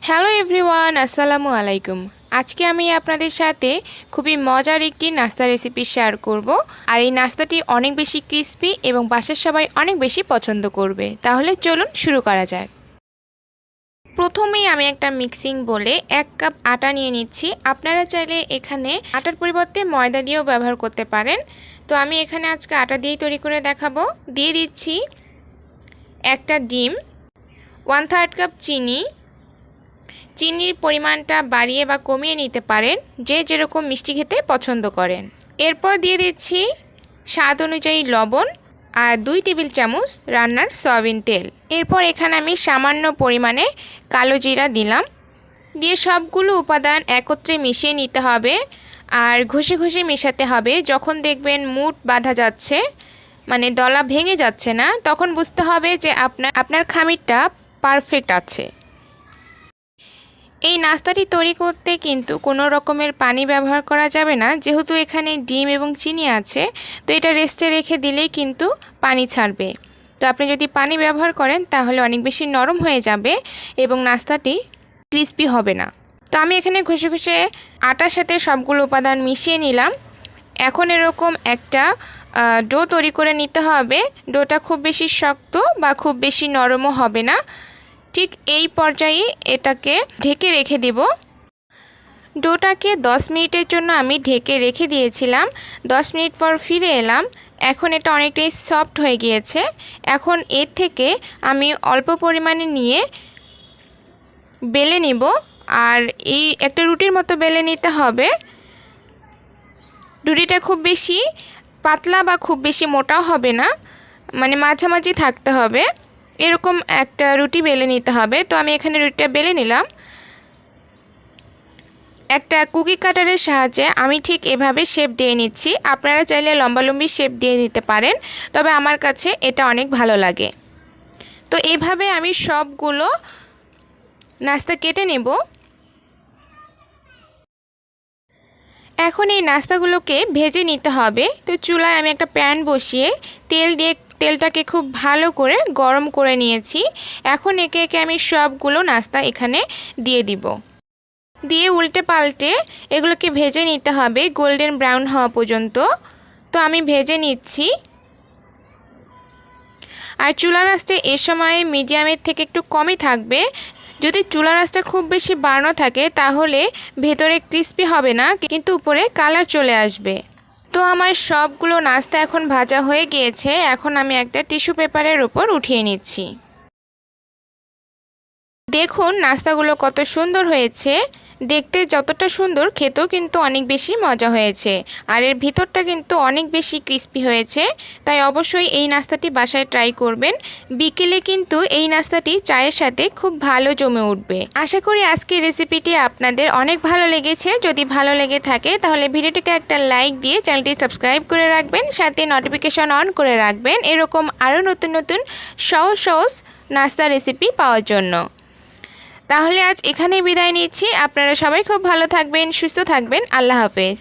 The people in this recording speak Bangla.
হ্যালো এভরিওয়ান, আসসালামু আলাইকুম। আজকে আমি আপনাদের সাথে খুবই মজার একটি নাস্তা রেসিপি শেয়ার করব। আর এই নাস্তাটি অনেক বেশি ক্রিস্পি এবং বাসার সবাই অনেক বেশি পছন্দ করবে। তাহলে চলুন শুরু করা যাক। প্রথমেই আমি একটা মিক্সিং বলে 1 কাপ আটা নিয়ে নিচ্ছি। আপনারা চাইলে এখানে আটার পরিবর্তে ময়দা দিয়েও ব্যবহার করতে পারেন। তো আমি এখানে আজকে আটা দিয়েই তৈরি করে দেখাবো। দিয়ে দিচ্ছি একটা ডিম, 1/3 কাপ চিনি। চিনির পরিমাণটা বাড়িয়ে বা কমিয়ে নিতে পারেন, যে যেরকম মিষ্টি খেতে পছন্দ করেন। এরপর দিয়ে দিচ্ছি স্বাদ অনুযায়ী লবণ আর 2 টেবিল চামচ রান্নার সয়াবিন তেল। এরপর এখানে আমি সামান্য পরিমাণে কালো জিরা দিলাম। দিয়ে সবগুলো উপাদান একত্রে মিশিয়ে নিতে হবে আর ঘষে ঘষে মেশাতে হবে। যখন দেখবেন মুঠ বাঁধা যাচ্ছে, মানে দলা ভেঙে যাচ্ছে না, তখন বুঝতে হবে যে আপনার খামিরটা পারফেক্ট আছে। এই নাস্তাটি তৈরি করতে কিন্তু কোনো রকমের পানি ব্যবহার করা যাবে না, যেহেতু এখানে ডিম এবং চিনি আছে। তো এটা রেস্টে রেখে দিলেই কিন্তু পানি ছাড়বে। তো আপনি যদি পানি ব্যবহার করেন তাহলে অনেক বেশি নরম হয়ে যাবে এবং নাস্তাটি ক্রিস্পি হবে না। তো আমি এখানে ঘষে ঘষে আটার সাথে সবগুলো উপাদান মিশিয়ে নিলাম। এখন এরকম একটা ডো তৈরি করে নিতে হবে। ডোটা খুব বেশি শক্ত বা খুব বেশি নরমও হবে না, ঠিক এই পর্যায়ে এটাকে ঢেকে রেখে দেব। ডোটাকে 10 মিনিটের জন্য আমি ঢেকে রেখে দিয়েছিলাম। 10 মিনিট পর ফিরে এলাম। এখন এটা অনেকটাই সফট হয়ে গিয়েছে। এখন এর থেকে আমি অল্প পরিমাণে নিয়ে বেলে নিব। আর এই একটা রুটির মতো বেলে নিতে হবে। রুটিটা খুব বেশি পাতলা বা খুব বেশি মোটাও হবে না, মানে মাঝামাঝি থাকতে হবে। এরকম একটা রুটি বেলে নিতে হবে। তো আমি এখানে রুটিটা বেলে নিলাম। একটা কুকি কাটারের সাহায্যে আমি ঠিক এভাবে শেপ দিয়ে নিচ্ছি। আপনারা চাইলে লম্বালম্বি শেপ দিয়ে নিতে পারেন, তবে আমার কাছে এটা অনেক ভালো লাগে। তো এইভাবে আমি সবগুলো নাস্তা কেটে নেব। এখন এই নাস্তাগুলোকে ভেজে নিতে হবে। তো চুলায় আমি একটা প্যান বসিয়ে তেলটাকে খুব ভালো করে গরম করে নিয়েছি। এখন একে একে আমি সবগুলো নাস্তা এখানে দিয়ে দিব। দিয়ে উল্টে পাল্টে এগুলোকে ভেজে নিতে হবে গোল্ডেন ব্রাউন হওয়া পর্যন্ত। তো আমি ভেজে নিচ্ছি। আর চুলার আঁচটা এ সময় মিডিয়ামের থেকে একটু কমই থাকবে। যদি চুলার আঁচটা খুব বেশি বাড়ানো থাকে তাহলে ভেতরে ক্রিস্পি হবে না, কিন্তু উপরে কালার চলে আসবে। তো আমার সবগুলো নাস্তা এখন ভাজা হয়ে গিয়েছে। এখন আমি একটা টিস্যু পেপারের উপর উঠিয়ে নিচ্ছি। দেখুন নাস্তাগুলো কত সুন্দর হয়েছে। দেখতে যতটা সুন্দর, খেতেও কিন্তু অনেক বেশি মজা হয়েছে। আর এর ভিতরটা কিন্তু অনেক বেশি ক্রিস্পি হয়েছে। তাই অবশ্যই এই নাস্তাটি বাসায় ট্রাই করবেন। বিকেলে কিন্তু এই নাস্তাটি চায়ের সাথে খুব ভালো জমে উঠবে। আশা করি আজকের রেসিপিটি আপনাদের অনেক ভালো লেগেছে। যদি ভালো লেগে থাকে তাহলে ভিডিওটিকে একটা লাইক দিয়ে চ্যানেলটি সাবস্ক্রাইব করে রাখবেন, সাথে নোটিফিকেশন অন করে রাখবেন এরকম আরও নতুন নতুন সহজ সহজ নাস্তা রেসিপি পাওয়ার জন্য। তাহলে আজ এখানেই বিদায় নিচ্ছি। আপনারা সবাই খুব ভালো থাকবেন, সুস্থ থাকবেন। আল্লাহ হাফেজ।